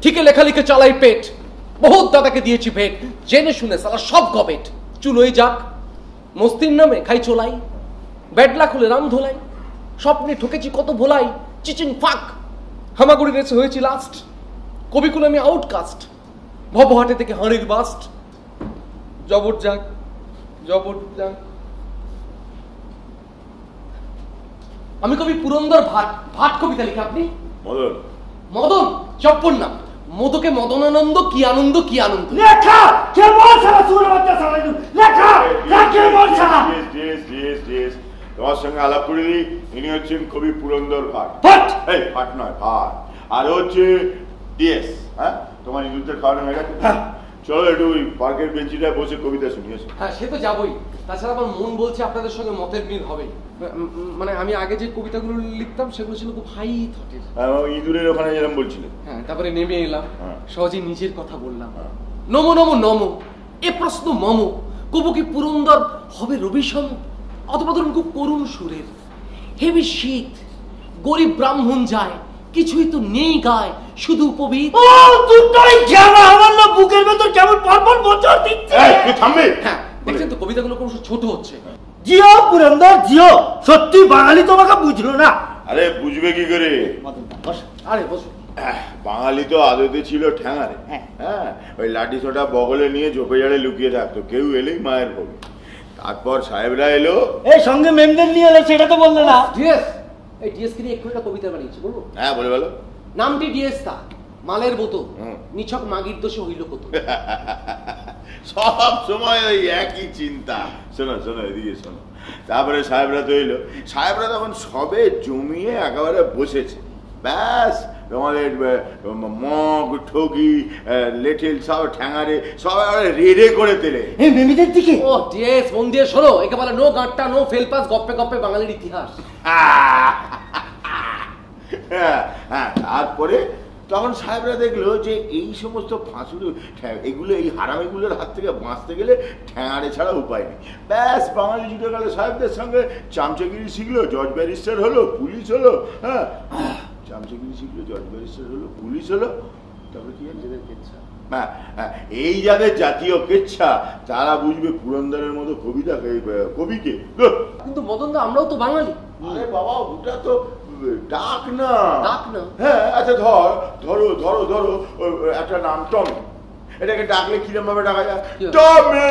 ঠিকে লেখালেখি চালাই পেট, বহুত দাদাকে দিয়েছি ভেট, জেনে শুনে সালা সব গবেট। চুলোই যাক মস্তির নামে খাই চোলাই, ব্যাডলা খুলে রাম ধোলাই, স্বপ্নে ঠকেছি কত ভোলাই, চিচিং ফাক হামাগুড়ি রেছে হয়েছি লাস্ট, কবিকুল আমি আউটকাস্ট, ভবহাটে থেকে হাঁড়ির বাস্ট। জবর যাক জবর যাক। আমি কবি পুরন্দর ভাট, ভাট কবিতা লিখে আপনি মদন। মদন চপ্পর নাম, মদকে মদনানন্দ, কি আনন্দ কি আনন্দ। লেখা কেমন সারা সুর বাচ্চা সারা লেখা কেমন সারা। তোমার সঙ্গে আলাপ করে দিই, ইনি হচ্ছেন কবি পুরন্দর ভাট। ভাট এই ভাট নয়, ভাট। আর হচ্ছে ডিএস। হ্যাঁ, তোমার ইঁদুরদের খাওয়ানো হয়ে গেছে? চলো একটু ওই পার্কের বেঞ্চিটায় বসে কবিতা শুনিয়েছো। হ্যাঁ সে তো যাবই, তাছাড়া আমার মন বলছে আপনাদের সঙ্গে মতের মিল হবেই। মানে আমি আগে যে কবিতাগুলো লিখতাম সেগুলো ছিল খুব হাই থটের। ইঁদুরের ওখানে যেরকম বলছিলে। হ্যাঁ তারপরে নেমে এলাম, সহজে নিজের কথা বললাম। নমো নমো নমো, এ প্রশ্ন মম, কবু কি পুরন্দর হবে রবি সম, অথবা ধরুন খুব করুণ সুরের, হেবি শীত, গরিব ব্রাহ্মণ যায়, কিছুই তো নেই গায়, শুধু উপবীত। ও দুটোই জানা আমার না বুকের ভেতর কেমন পরপর বছর দিচ্ছে। এই তুই থামবি। হ্যাঁ দেখছেন তো কবিতাগুলো ক্রমশ ছোট হচ্ছে। জিও পুরন্দর জিও, সত্যি বাঙালি তোমাকে বুঝলো না। আরে বুঝবে কি করে? আরে বসো। বাঙালি তো আদতে ছিল ঠ্যাঙারে। হ্যাঁ, ওই লাঠি ছোটা বগলে নিয়ে ঝোপে ঝাড়ে লুকিয়ে থাকতো, কেউ এলেই মায়ের ভোগে। তারপর সাহেবরা এলো, এই সঙ্গে মেমদের নিয়ে এলো, সেটা তো বললে না। ডিএস, এই ডিএস কে নিয়ে একটু একটা কবিতা বানিয়েছি, বলবো? হ্যাঁ বলে বলো। নামটি ডিএস তা, মালের বোতল, নিছক মাগির দোষে হইল কত। সব সময় ওই একই চিন্তা। শোনো শোনো এদিকে শোনো। তারপরে সাহেবরা তো এলো, সাহেবরা তখন সবে জমিয়ে একেবারে বসেছে। ব্যাস তোমাদের মগ ঠগি লেঠেল সব ঠ্যাঙারে সব রেড়ে করে তেলে। এই মেমিদের দিকে ও ডিএস মন দিয়ে শোনো, একে বলে নো গাঁটটা নো ফেলপাস, গপ্পে গপ্পে বাঙালির ইতিহাস। হ্যাঁ তারপরে তখন সাহেবরা দেখলো যে এই সমস্ত ফাঁসুড়ি এগুলো এই হারামিগুলোর হাত থেকে বাঁচতে গেলে ঠ্যাঙাড়ে ছাড়া উপায় নেই। ব্যাস বাঙালি জুটে গেল সাহেবদের সঙ্গে, চামচাগিরি শিখলো, জজ ব্যারিস্টার হলো, পুলিশ হলো। হ্যাঁ চামচাগিরি শিখলো, জজ ব্যারিস্টার হলো, পুলিশ হলো। তারপরে কি কেচ্ছা। হ্যাঁ এই যাদের জাতীয় কেচ্ছা তারা বুঝবে পুরন্দরের মতো কবিকে। কিন্তু মদন দা আমরাও তো বাঙালি। আরে বাবা ওটা তো ডাক না। ডাক না? হ্যাঁ আচ্ছা ধরো ধরো ধরো একটা নাম টমি, এটাকে ডাকলে কিরম ভাবে ডাকা যায়? টমি,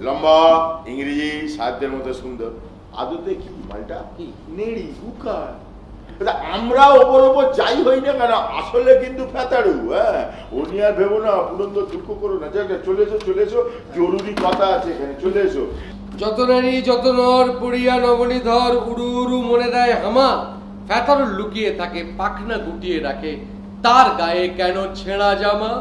লম্বা, ইংরেজি সাধ্যের মতো সুন্দর, আদতে কি মালটা কি নেড়ি উকার। আমরা ওপর ওপর যাই হই না কেন আসলে কিন্তু ফেতাড়ু। হ্যাঁ ও নিয়ে আর ভেবো না, পুরন্দর দুঃখ করো না। চলে এসো চলে এসো, জরুরি কথা আছে এখানে, চলে এসো। যত নারী যত নর পড়িয়া নবনীধর, উড়ু উড়ু মনে দেয় হামা, ফেতার লুকিয়ে থাকে পাখনা গুটিয়ে রাখে, তার গায়ে কেন ছেঁড়া জামা।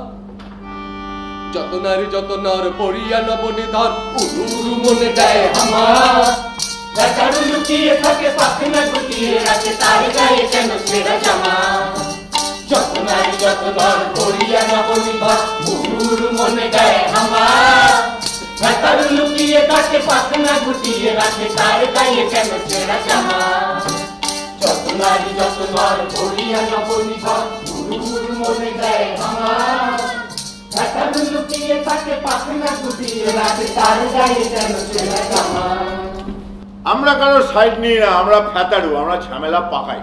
যত নারী যত নর পড়িয়া নবনীধর, উড়ু উড়ু মনে দেয় হামা, ফেতার লুকিয়ে থাকে পাখনা গুটিয়ে রাখে, তার গায়ে কেন ছেঁড়া জামা। যত নারী যত নর পড়িয়া নবনীধর, উড়ু উড়ু মনে দেয় হামা, ফেতার লুকিয়ে থাকে পাখনা গুটিয়ে রাখে, তার গায়ে কেন ছেঁড়া জামা। যত নারী যত নর পড়িয়া নবনীধর, উড়ু উড়ু মনে দেয় হামা, ফেতার লুকিয়ে থাকে পাখনা গুটিয়ে রাখে, তার গায়ে কেন ছেঁড়া জামা। আমরা কারোর সাইড নিই না, আমরা ফেতাড়ু, আমরা ঝামেলা পাকাই।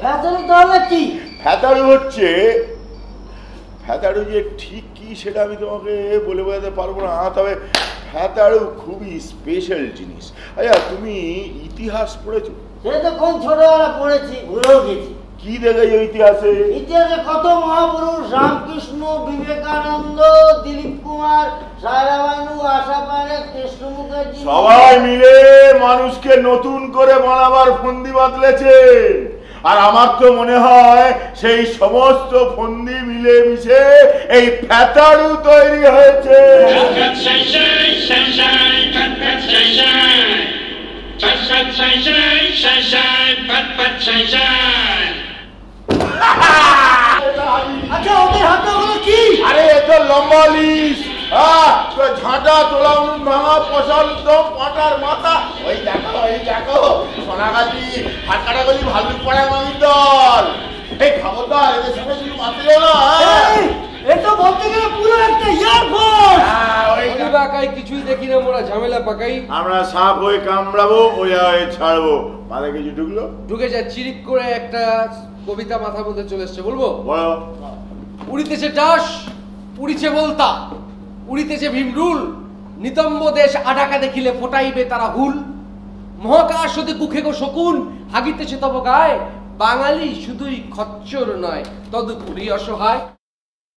ফেতাড়ু তাহলে কি? ফেতাড়ু হচ্ছে, ফেতাড়ু যে ঠিক কি সেটা আমি তোমাকে বলে বোঝাতে পারবো না, তবে ফেতাড়ু খুবই স্পেশাল জিনিস। আচ্ছা তুমি ইতিহাস পড়েছো? সে তো কোন ছোটবেলা পড়েছি, ভুলেও গেছি। কি দেখেছো ইতিহাসে? ইতিহাসে কত মহাপুরুষ, রামকৃষ্ণ, বিবেকানন্দ, দিলীপ কুমার, সায়রাবানু, আশা পারেখ, কৃষ্ণ মুখার্জি, সবাই মিলে মানুষকে নতুন করে বানাবার ফন্দি বাতলেছে। আর আমার তো মনে হয় সেই সমস্ত ফন্দি মিলে মিশে এই ফেতাড়ু তৈরি হয়েছে। আচ্ছা ওদের হাতে হলো কি? আরে এ তো লম্বা লিস, ঝাঁটা তোলা ভাঙা পশাল দম পাটার মাথা। ওই দেখো সোনাগাছি হাটকাটাগলি ভাল্লুক পাড়া মামির দল। এই খবরদার এদের সঙ্গে কিছু মারতে যাও না। এটা বলতে গেলে পুরো একটা এয়ারপোর্ট। ওই বাকাই কিছুই দেখি না, মোরা ঝামেলা পাকাই। আমরা সাপ হয়ে কামড়াবো, ওয়া হয়ে ছাড়বো। মাথায় কিছু ঢুকলো, ঢুকে যায় চিরিক করে একটা কবিতা মাথার মধ্যে চলে এসছে, বলবো? বলো। উড়িতেছে ডাস, উড়িছে বলতা, উড়িতেছে ভীমরুল, নিতম্ব দেশ আডাকা দেখিলে ফোটাইবে তারা হুল। মহাকাশ হতে কুখে গো শকুন, হাগিতেছে তব গায়ে, বাঙালি শুধুই খচ্চর নয় তদুপরি অসহায়।